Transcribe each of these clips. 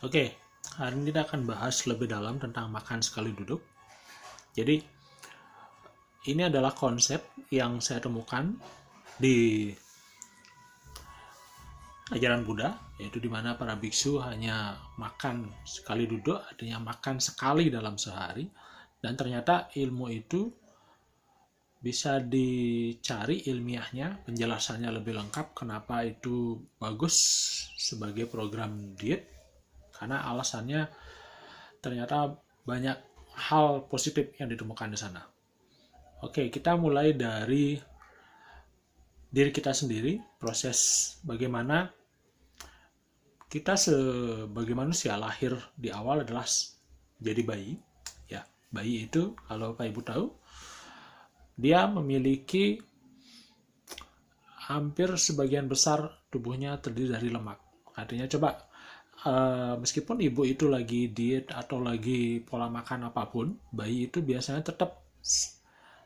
Oke, hari ini kita akan bahas lebih dalam tentang makan sekali duduk. Jadi, ini adalah konsep yang saya temukan di ajaran Buddha, yaitu di mana para biksu hanya makan sekali duduk, artinya makan sekali dalam sehari. Dan ternyata ilmu itu bisa dicari ilmiahnya, penjelasannya lebih lengkap kenapa itu bagus sebagai program diet. Karena alasannya ternyata banyak hal positif yang ditemukan di sana. Oke, kita mulai dari diri kita sendiri, proses bagaimana kita sebagai manusia lahir di awal adalah jadi bayi. Ya, bayi itu kalau Pak Ibu tahu, dia memiliki hampir sebagian besar tubuhnya terdiri dari lemak. Artinya coba meskipun ibu itu lagi diet atau lagi pola makan apapun, bayi itu biasanya tetap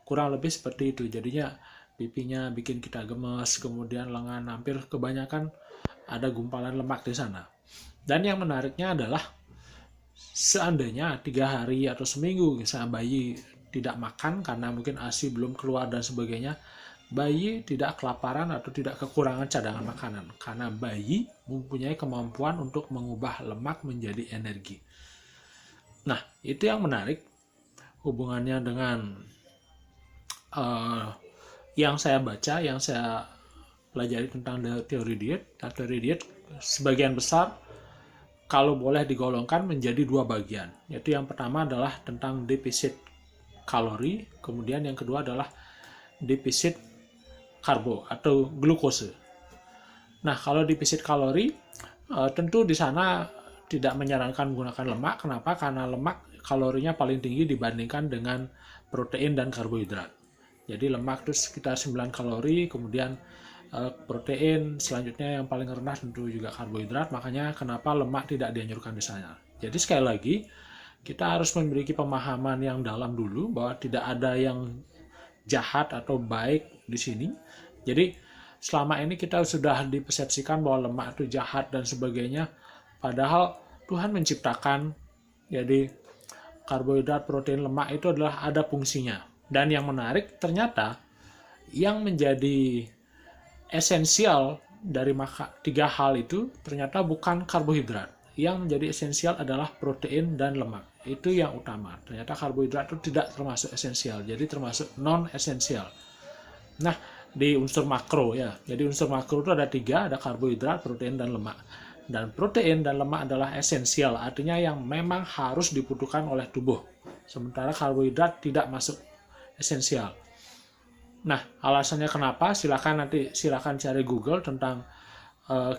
kurang lebih seperti itu. Jadinya pipinya bikin kita gemes, kemudian lengan hampir kebanyakan ada gumpalan lemak di sana. Dan yang menariknya adalah seandainya 3 hari atau seminggu misalnya bayi tidak makan karena mungkin ASI belum keluar dan sebagainya, bayi tidak kelaparan atau tidak kekurangan cadangan makanan karena bayi mempunyai kemampuan untuk mengubah lemak menjadi energi. Nah, itu yang menarik hubungannya dengan yang saya baca, yang saya pelajari tentang teori diet. Nah, teori diet sebagian besar kalau boleh digolongkan menjadi 2 bagian, yaitu yang pertama adalah tentang defisit kalori, kemudian yang kedua adalah defisit karbo atau glukose. Nah, kalau defisit kalori, tentu di sana tidak menyarankan menggunakan lemak. Kenapa? Karena lemak kalorinya paling tinggi dibandingkan dengan protein dan karbohidrat. Jadi lemak itu sekitar 9 kalori, kemudian protein selanjutnya yang paling rendah tentu juga karbohidrat. Makanya kenapa lemak tidak dianjurkan di sana. Jadi sekali lagi, kita harus memiliki pemahaman yang dalam dulu bahwa tidak ada yang jahat atau baik di sini. Jadi selama ini kita sudah dipersepsikan bahwa lemak itu jahat dan sebagainya, padahal Tuhan menciptakan jadi karbohidrat, protein, lemak itu adalah ada fungsinya. Dan yang menarik ternyata yang menjadi esensial dari 3 hal itu ternyata bukan karbohidrat. Yang menjadi esensial adalah protein dan lemak. Itu yang utama. Ternyata karbohidrat itu tidak termasuk esensial, jadi termasuk non-esensial. Nah, di unsur makro ya. Jadi unsur makro itu ada 3, ada karbohidrat, protein, dan lemak. Dan protein dan lemak adalah esensial, artinya yang memang harus dibutuhkan oleh tubuh. Sementara karbohidrat tidak masuk esensial. Nah, alasannya kenapa? Silakan cari Google tentang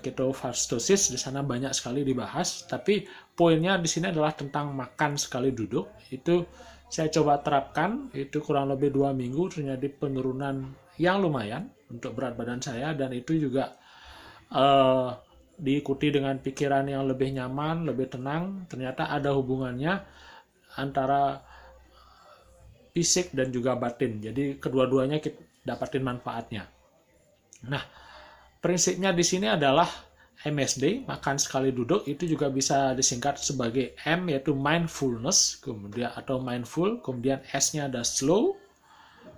ketofastosis, di sana banyak sekali dibahas. Tapi poinnya di sini adalah tentang makan sekali duduk. Itu saya coba terapkan, itu kurang lebih 2 minggu terjadi penurunan yang lumayan untuk berat badan saya, dan itu juga diikuti dengan pikiran yang lebih nyaman, lebih tenang. Ternyata ada hubungannya antara fisik dan juga batin. Jadi kedua-duanya kita dapatin manfaatnya. Nah, prinsipnya di sini adalah MSD, makan sekali duduk, itu juga bisa disingkat sebagai M, yaitu mindfulness, kemudian atau mindful, kemudian S-nya ada slow,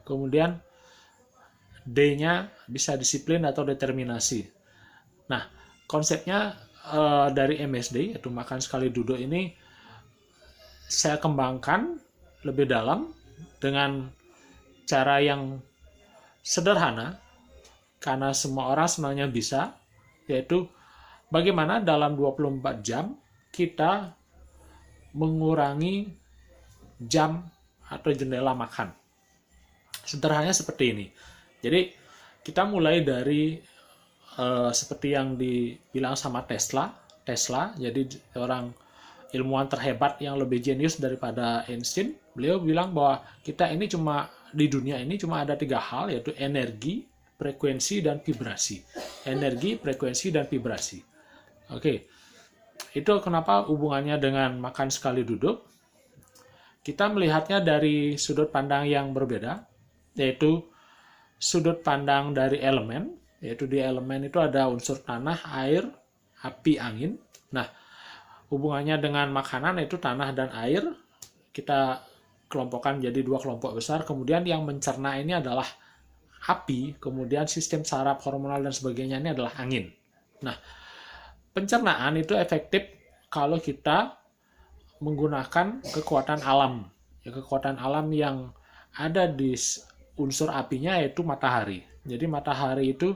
kemudian D-nya bisa disiplin atau determinasi. Nah, konsepnya dari MSD, yaitu makan sekali duduk ini, saya kembangkan lebih dalam dengan cara yang sederhana, karena semua orang sebenarnya bisa, yaitu bagaimana dalam 24 jam kita mengurangi jam atau jendela makan. Sederhananya seperti ini. Jadi kita mulai dari seperti yang dibilang sama Tesla, jadi orang ilmuwan terhebat yang lebih jenius daripada Einstein. Beliau bilang bahwa kita ini di dunia ini cuma ada 3 hal, yaitu energi, frekuensi, dan vibrasi. Energi, frekuensi, dan vibrasi. Oke, itu kenapa hubungannya dengan makan sekali duduk. Kita melihatnya dari sudut pandang yang berbeda, yaitu sudut pandang dari elemen, yaitu di elemen itu ada unsur tanah, air, api, angin. Nah, hubungannya dengan makanan yaitu tanah dan air, kita kelompokkan jadi dua kelompok besar. Kemudian yang mencerna ini adalah api, kemudian sistem saraf, hormonal dan sebagainya ini adalah angin. Nah, pencernaan itu efektif kalau kita menggunakan kekuatan alam. Ya, kekuatan alam yang ada di unsur apinya yaitu matahari. Jadi matahari itu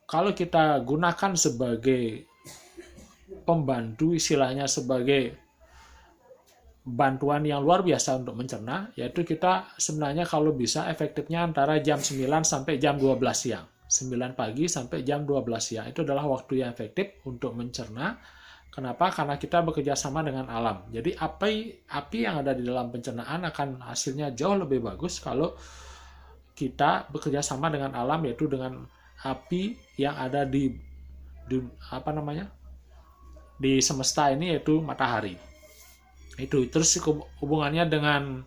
kalau kita gunakan sebagai pembantu, istilahnya sebagai bantuan yang luar biasa untuk mencerna, yaitu kita sebenarnya kalau bisa efektifnya antara jam 9 sampai jam 12 siang. 9 pagi sampai jam 12 siang. Itu adalah waktu yang efektif untuk mencerna. Kenapa? Karena kita bekerja sama dengan alam. Jadi api yang ada di dalam pencernaan akan hasilnya jauh lebih bagus kalau kita bekerja sama dengan alam, yaitu dengan api yang ada di semesta ini, yaitu matahari. Itu terus hubungannya dengan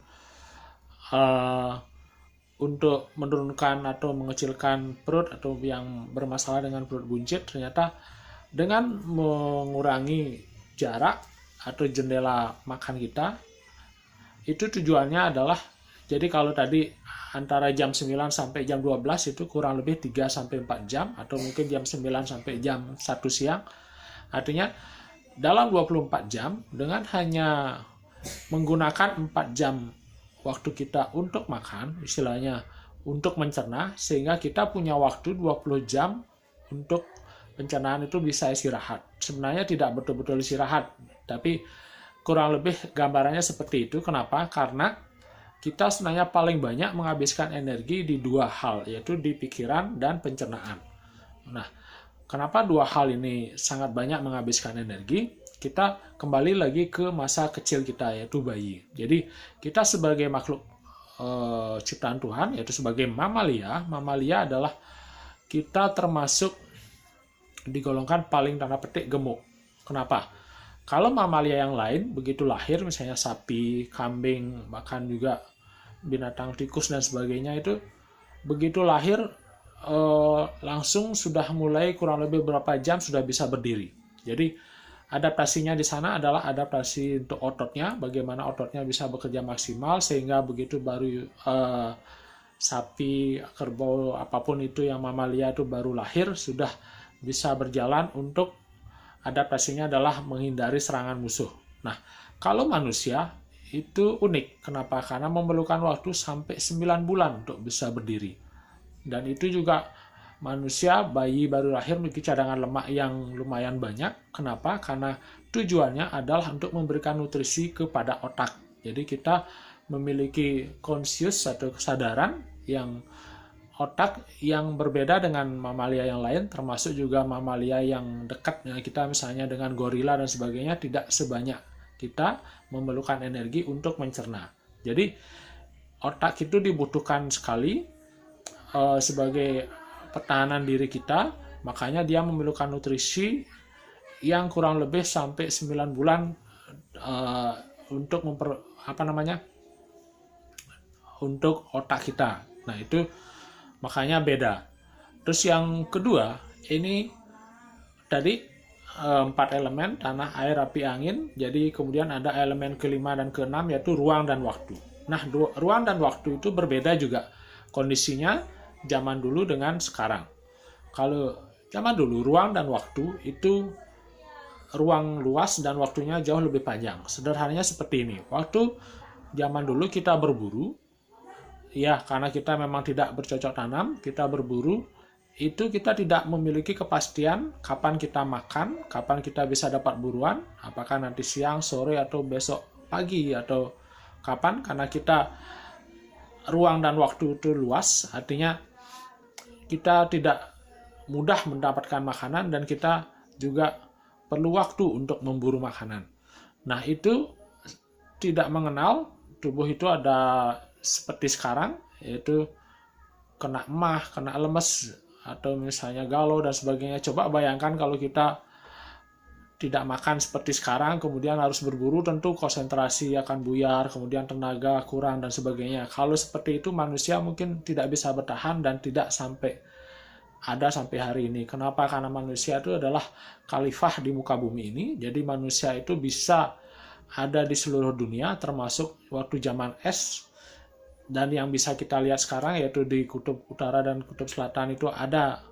untuk menurunkan atau mengecilkan perut atau yang bermasalah dengan perut buncit, ternyata dengan mengurangi jarak atau jendela makan kita, itu tujuannya adalah, jadi kalau tadi antara jam 9 sampai jam 12 itu kurang lebih 3 sampai 4 jam, atau mungkin jam 9 sampai jam 1 siang. Artinya dalam 24 jam, dengan hanya menggunakan 4 jam waktu kita untuk makan, istilahnya untuk mencerna, sehingga kita punya waktu 20 jam untuk pencernaan itu bisa istirahat. Sebenarnya tidak betul-betul istirahat, tapi kurang lebih gambarannya seperti itu. Kenapa? Karena kita sebenarnya paling banyak menghabiskan energi di dua hal, yaitu di pikiran dan pencernaan. Nah, kenapa dua hal ini sangat banyak menghabiskan energi? Kita kembali lagi ke masa kecil kita, yaitu bayi. Jadi kita sebagai makhluk ciptaan Tuhan, yaitu sebagai mamalia adalah kita termasuk digolongkan paling tanda petik gemuk. Kenapa? Kalau mamalia yang lain begitu lahir, misalnya sapi, kambing, bahkan juga binatang tikus dan sebagainya, itu begitu lahir langsung sudah mulai kurang lebih berapa jam sudah bisa berdiri. Jadi adaptasinya di sana adalah adaptasi untuk ototnya, bagaimana ototnya bisa bekerja maksimal sehingga begitu baru sapi, kerbau, apapun itu yang mamalia itu baru lahir sudah bisa berjalan. Untuk adaptasinya adalah menghindari serangan musuh. Nah, kalau manusia itu unik. Kenapa? Karena memerlukan waktu sampai 9 bulan untuk bisa berdiri. Dan itu juga manusia, bayi baru lahir memiliki cadangan lemak yang lumayan banyak. Kenapa? Karena tujuannya adalah untuk memberikan nutrisi kepada otak. Jadi kita memiliki conscious atau kesadaran yang otak yang berbeda dengan mamalia yang lain, termasuk juga mamalia yang dekat dengan kita, misalnya dengan gorila dan sebagainya, tidak sebanyak kita memerlukan energi untuk mencerna. Jadi otak itu dibutuhkan sekali sebagai pertahanan diri kita, makanya dia memerlukan nutrisi yang kurang lebih sampai 9 bulan untuk untuk otak kita. Nah, itu makanya beda. Terus yang kedua, ini tadi 4 elemen, tanah, air, api, angin. Jadi kemudian ada elemen kelima dan keenam, yaitu ruang dan waktu. Nah, ruang dan waktu itu berbeda juga kondisinya zaman dulu dengan sekarang. Kalau zaman dulu ruang dan waktu itu ruang luas dan waktunya jauh lebih panjang. Sederhananya seperti ini. Waktu zaman dulu kita berburu, ya karena kita memang tidak bercocok tanam, kita berburu, itu kita tidak memiliki kepastian kapan kita makan, kapan kita bisa dapat buruan, apakah nanti siang, sore, atau besok pagi, atau kapan, karena kita ruang dan waktu itu luas, artinya kita tidak mudah mendapatkan makanan dan kita juga perlu waktu untuk memburu makanan. Nah, itu tidak mengenal tubuh itu ada seperti sekarang, yaitu kena emah, kena lemes, atau misalnya galau dan sebagainya. Coba bayangkan kalau kita tidak makan seperti sekarang, kemudian harus berburu, tentu konsentrasi akan buyar, kemudian tenaga kurang dan sebagainya. Kalau seperti itu manusia mungkin tidak bisa bertahan dan tidak sampai ada sampai hari ini. Kenapa? Karena manusia itu adalah khalifah di muka bumi ini. Jadi manusia itu bisa ada di seluruh dunia, termasuk waktu zaman es. Dan yang bisa kita lihat sekarang yaitu di kutub utara dan kutub selatan itu ada,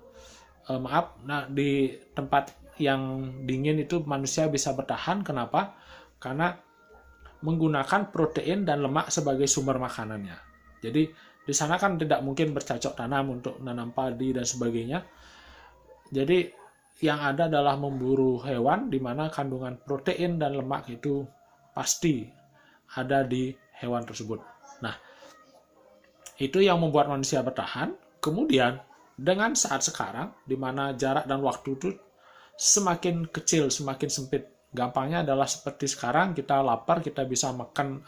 di tempat yang dingin itu manusia bisa bertahan. Kenapa? Karena menggunakan protein dan lemak sebagai sumber makanannya. Jadi di sana kan tidak mungkin bercocok tanam untuk menanam padi dan sebagainya. Jadi yang ada adalah memburu hewan di mana kandungan protein dan lemak itu pasti ada di hewan tersebut. Nah, itu yang membuat manusia bertahan. Kemudian dengan saat sekarang di mana jarak dan waktu itu semakin kecil, semakin sempit. Gampangnya adalah seperti sekarang kita lapar, kita bisa makan,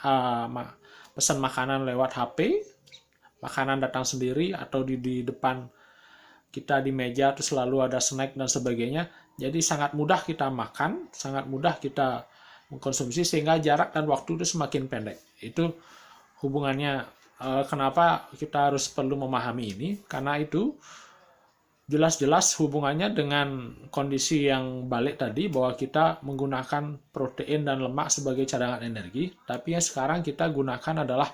pesan makanan lewat HP, makanan datang sendiri, atau di depan kita di meja itu selalu ada snack dan sebagainya. Jadi sangat mudah kita makan, sangat mudah kita mengkonsumsi, sehingga jarak dan waktu itu semakin pendek. Itu hubungannya, kenapa kita harus perlu memahami ini, karena itu jelas-jelas hubungannya dengan kondisi yang balik tadi, bahwa kita menggunakan protein dan lemak sebagai cadangan energi, tapi yang sekarang kita gunakan adalah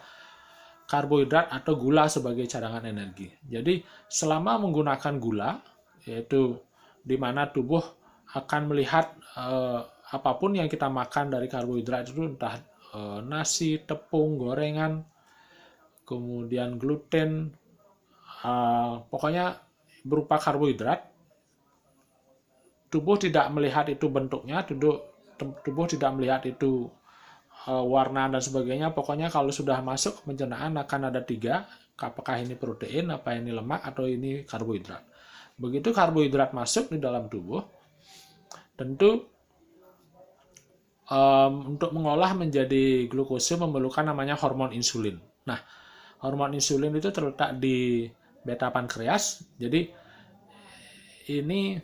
karbohidrat atau gula sebagai cadangan energi. Jadi selama menggunakan gula, yaitu di mana tubuh akan melihat apapun yang kita makan dari karbohidrat itu, entah nasi, tepung, gorengan, kemudian gluten, pokoknya berupa karbohidrat, tubuh tidak melihat itu bentuknya, tubuh tidak melihat itu warna dan sebagainya. Pokoknya kalau sudah masuk pencernaan akan ada 3, apakah ini protein, apa ini lemak, atau ini karbohidrat. Begitu karbohidrat masuk di dalam tubuh, tentu untuk mengolah menjadi glukosa memerlukan namanya hormon insulin. Nah, hormon insulin itu terletak di beta pankreas. Jadi ini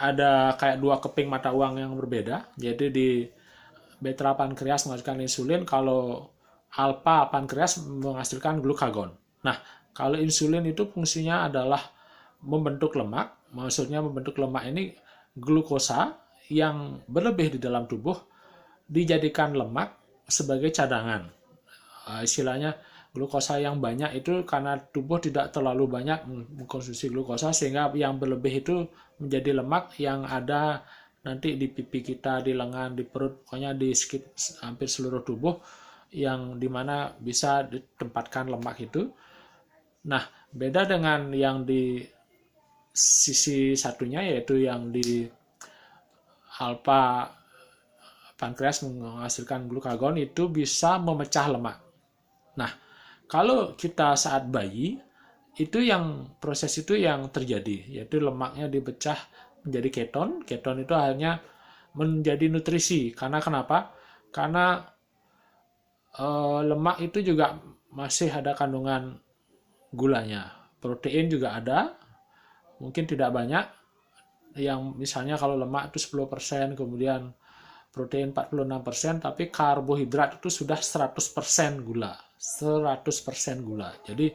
ada kayak 2 keping mata uang yang berbeda. Jadi di beta pankreas menghasilkan insulin, kalau alfa pankreas menghasilkan glukagon. Nah, kalau insulin itu fungsinya adalah membentuk lemak, maksudnya membentuk lemak ini glukosa yang berlebih di dalam tubuh dijadikan lemak sebagai cadangan. Istilahnya glukosa yang banyak itu karena tubuh tidak terlalu banyak mengkonsumsi glukosa, sehingga yang berlebih itu menjadi lemak yang ada nanti di pipi kita, di lengan, di perut, pokoknya di hampir seluruh tubuh, yang dimana bisa ditempatkan lemak itu. Nah, beda dengan yang di sisi satunya, yaitu yang di alfa pankreas menghasilkan glukagon, itu bisa memecah lemak. Nah, kalau kita saat bayi, itu yang proses itu yang terjadi, yaitu lemaknya dipecah menjadi keton. Keton itu akhirnya menjadi nutrisi. Karena kenapa? Karena lemak itu juga masih ada kandungan gulanya. Protein juga ada, mungkin tidak banyak. Yang misalnya kalau lemak itu 10%, kemudian protein 46%, tapi karbohidrat itu sudah 100% gula. 100% gula. Jadi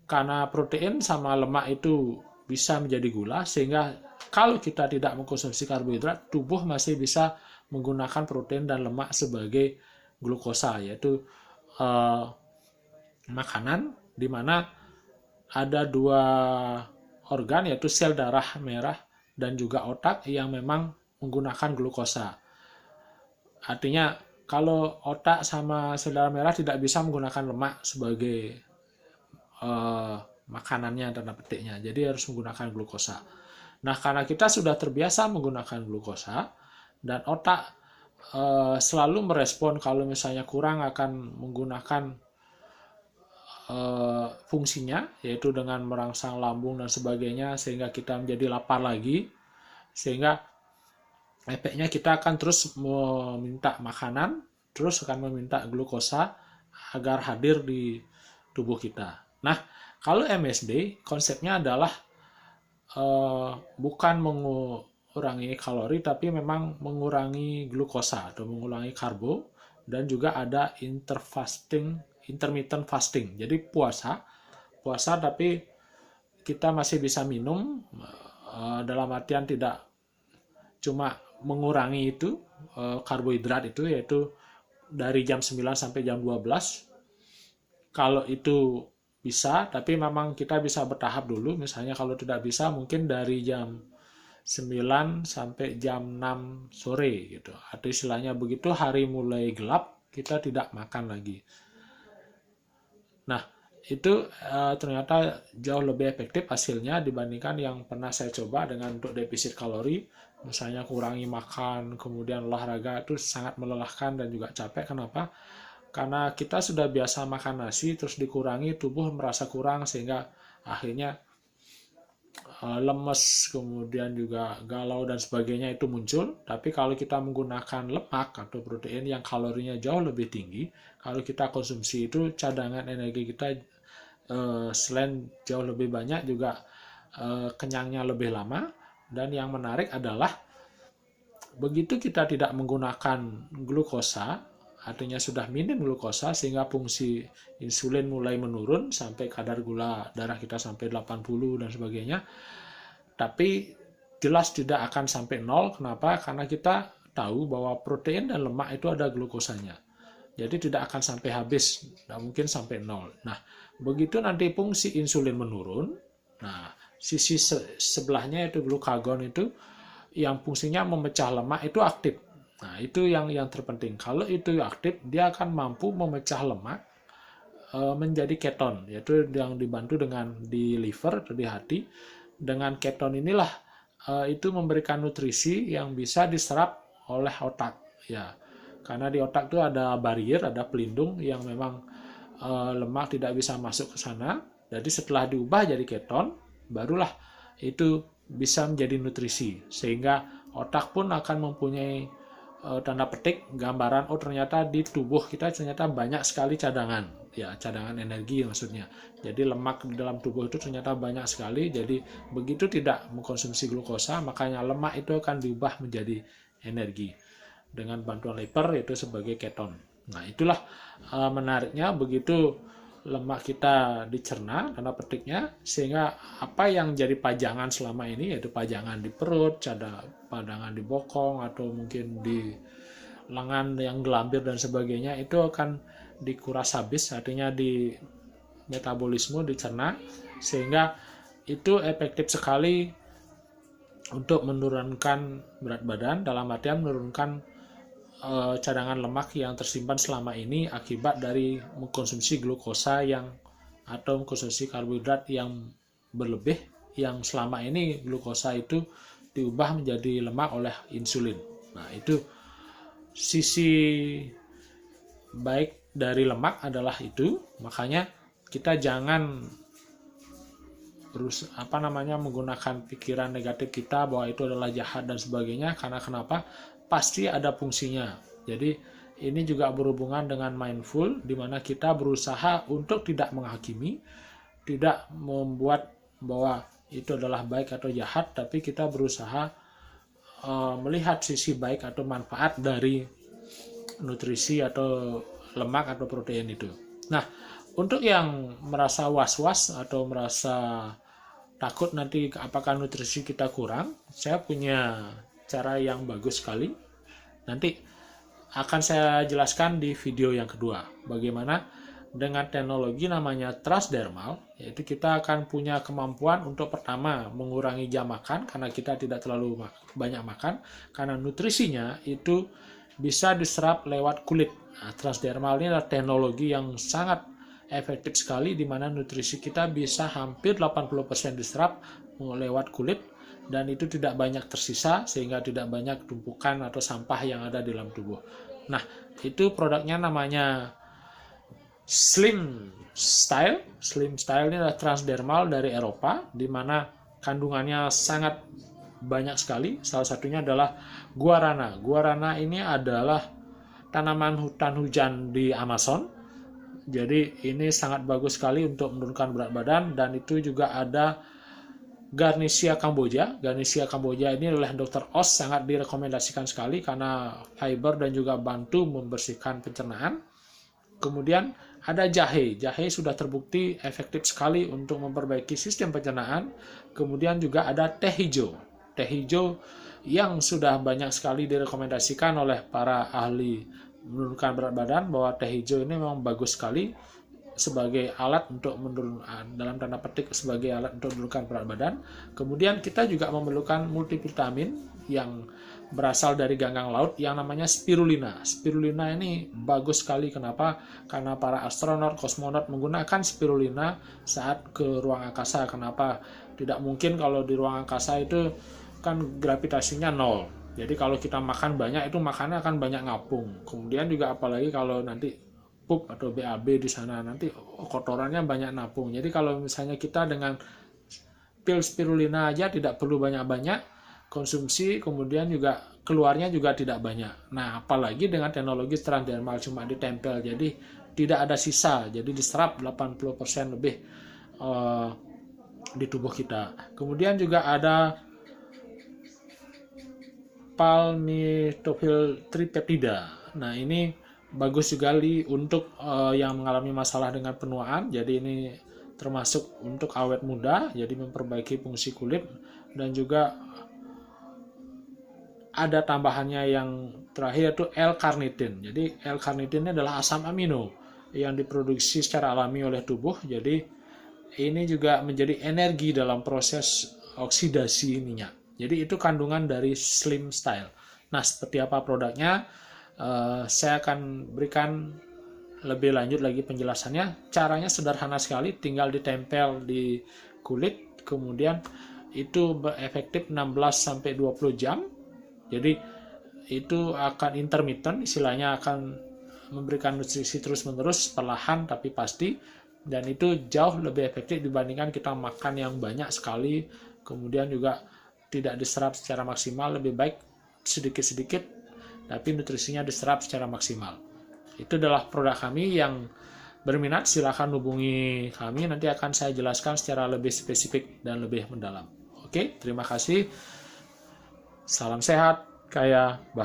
karena protein sama lemak itu bisa menjadi gula, sehingga kalau kita tidak mengkonsumsi karbohidrat, tubuh masih bisa menggunakan protein dan lemak sebagai glukosa, yaitu makanan di mana ada 2 organ, yaitu sel darah merah dan juga otak yang memang menggunakan glukosa. Artinya kalau otak sama sel darah merah tidak bisa menggunakan lemak sebagai makanannya, tanda petiknya, jadi harus menggunakan glukosa. Nah, karena kita sudah terbiasa menggunakan glukosa dan otak selalu merespon kalau misalnya kurang, akan menggunakan fungsinya, yaitu dengan merangsang lambung dan sebagainya, sehingga kita menjadi lapar lagi, sehingga efeknya kita akan terus meminta makanan, terus akan meminta glukosa agar hadir di tubuh kita. Nah, kalau MSD konsepnya adalah bukan mengurangi kalori, tapi memang mengurangi glukosa atau mengurangi karbo, dan juga ada intermittent fasting. Jadi puasa tapi kita masih bisa minum, dalam artian tidak cuma mengurangi itu karbohidrat itu, yaitu dari jam 9 sampai jam 12. Kalau itu bisa, tapi memang kita bisa bertahap dulu. Misalnya kalau tidak bisa, mungkin dari jam 9 sampai jam 6 sore gitu. Atau istilahnya begitu hari mulai gelap, kita tidak makan lagi. Nah, itu ternyata jauh lebih efektif hasilnya dibandingkan yang pernah saya coba dengan untuk defisit kalori. Misalnya kurangi makan, kemudian olahraga, itu sangat melelahkan dan juga capek. Kenapa? Karena kita sudah biasa makan nasi, terus dikurangi, tubuh merasa kurang, sehingga akhirnya lemes, kemudian juga galau dan sebagainya itu muncul. Tapi kalau kita menggunakan lemak atau protein yang kalorinya jauh lebih tinggi, kalau kita konsumsi itu cadangan energi kita selain jauh lebih banyak juga kenyangnya lebih lama. Dan yang menarik adalah begitu kita tidak menggunakan glukosa, artinya sudah minim glukosa, sehingga fungsi insulin mulai menurun sampai kadar gula darah kita sampai 80 dan sebagainya. Tapi jelas tidak akan sampai nol. Kenapa? Karena kita tahu bahwa protein dan lemak itu ada glukosanya. Jadi tidak akan sampai habis, tidak mungkin sampai nol. Nah, begitu nanti fungsi insulin menurun, nah sisi sebelahnya itu glukagon itu yang fungsinya memecah lemak itu aktif. Nah, itu yang terpenting. Kalau itu aktif, dia akan mampu memecah lemak menjadi keton, yaitu yang dibantu dengan di liver atau di hati. Dengan keton inilah itu memberikan nutrisi yang bisa diserap oleh otak. Ya, karena di otak itu ada barrier, ada pelindung yang memang lemak tidak bisa masuk ke sana. Jadi setelah diubah jadi keton, barulah itu bisa menjadi nutrisi, sehingga otak pun akan mempunyai tanda petik gambaran, oh ternyata di tubuh kita ternyata banyak sekali cadangan, ya cadangan energi maksudnya. Jadi lemak di dalam tubuh itu ternyata banyak sekali. Jadi begitu tidak mengkonsumsi glukosa, makanya lemak itu akan diubah menjadi energi dengan bantuan liver itu sebagai keton. Nah, itulah menariknya begitu lemak kita dicerna, tanda petiknya, sehingga apa yang jadi pajangan selama ini, yaitu pajangan di perut, pajangan di bokong, atau mungkin di lengan yang gelambir dan sebagainya, itu akan dikuras habis, artinya di metabolisme, dicerna, sehingga itu efektif sekali untuk menurunkan berat badan, dalam artian menurunkan cadangan lemak yang tersimpan selama ini akibat dari mengkonsumsi glukosa atau mengkonsumsi karbohidrat yang berlebih, yang selama ini glukosa itu diubah menjadi lemak oleh insulin. Nah, itu sisi baik dari lemak adalah itu. Makanya kita jangan menggunakan pikiran negatif kita bahwa itu adalah jahat dan sebagainya. Karena kenapa? Pasti ada fungsinya. Jadi ini juga berhubungan dengan mindful, di mana kita berusaha untuk tidak menghakimi, tidak membuat bahwa itu adalah baik atau jahat, tapi kita berusaha melihat sisi baik atau manfaat dari nutrisi atau lemak atau protein itu. Nah, untuk yang merasa was-was atau merasa takut nanti apakah nutrisi kita kurang, saya punya cara yang bagus sekali. Nanti akan saya jelaskan di video yang kedua. Bagaimana dengan teknologi namanya transdermal, yaitu kita akan punya kemampuan untuk pertama mengurangi jam makan, karena kita tidak terlalu banyak makan, karena nutrisinya itu bisa diserap lewat kulit. Nah, transdermal ini adalah teknologi yang sangat efektif sekali, di mana nutrisi kita bisa hampir 80% diserap lewat kulit, dan itu tidak banyak tersisa, sehingga tidak banyak tumpukan atau sampah yang ada di dalam tubuh. Nah, itu produknya namanya Slim Style. Slim Style ini adalah transdermal dari Eropa, di mana kandungannya sangat banyak sekali. Salah satunya adalah guarana. Guarana ini adalah tanaman hutan hujan di Amazon. Jadi ini sangat bagus sekali untuk menurunkan berat badan. Dan itu juga ada Garnesia Cambogia. Garnesia Cambogia ini oleh Dr. Oz sangat direkomendasikan sekali karena fiber dan juga bantu membersihkan pencernaan. Kemudian Ada jahe. Jahe sudah terbukti efektif sekali untuk memperbaiki sistem pencernaan. Kemudian juga ada teh hijau. Teh hijau yang sudah banyak sekali direkomendasikan oleh para ahli menurunkan berat badan bahwa teh hijau ini memang bagus sekali sebagai alat untuk menurunkan, dalam tanda petik sebagai alat untuk menurunkan berat badan. Kemudian kita juga memerlukan multivitamin yang berasal dari ganggang laut yang namanya spirulina. Spirulina ini bagus sekali. Kenapa? Karena para astronot, kosmonot menggunakan spirulina saat ke ruang angkasa. Kenapa? Tidak mungkin kalau di ruang angkasa itu kan gravitasinya nol. Jadi kalau kita makan banyak itu makannya akan banyak ngapung. Kemudian juga apalagi kalau nanti pup atau BAB di sana nanti kotorannya banyak napung. Jadi kalau misalnya kita dengan pil spirulina aja tidak perlu banyak-banyak konsumsi, kemudian juga keluarnya juga tidak banyak. Nah, apalagi dengan teknologi transdermal cuma ditempel, jadi tidak ada sisa, jadi diserap 80% lebih di tubuh kita. Kemudian juga ada palmitofil tripeptida. Nah, ini bagus juga untuk yang mengalami masalah dengan penuaan. Jadi ini termasuk untuk awet muda, jadi memperbaiki fungsi kulit. Dan juga ada tambahannya yang terakhir yaitu L-carnitin. Jadi L-carnitin ini adalah asam amino yang diproduksi secara alami oleh tubuh. Jadi ini juga menjadi energi dalam proses oksidasi minyak. Jadi itu kandungan dari Slim Style. Nah, seperti apa produknya? Saya akan berikan lebih lanjut lagi penjelasannya. Caranya sederhana sekali, tinggal ditempel di kulit, kemudian itu efektif 16-20 jam. Jadi itu akan intermittent, istilahnya akan memberikan nutrisi terus-menerus, perlahan tapi pasti, dan itu jauh lebih efektif dibandingkan kita makan yang banyak sekali, kemudian juga tidak diserap secara maksimal. Lebih baik sedikit-sedikit tapi nutrisinya diserap secara maksimal. Itu adalah produk kami. Yang berminat silahkan hubungi kami, nanti akan saya jelaskan secara lebih spesifik dan lebih mendalam. Oke, terima kasih. Salam sehat, kaya, bahagia.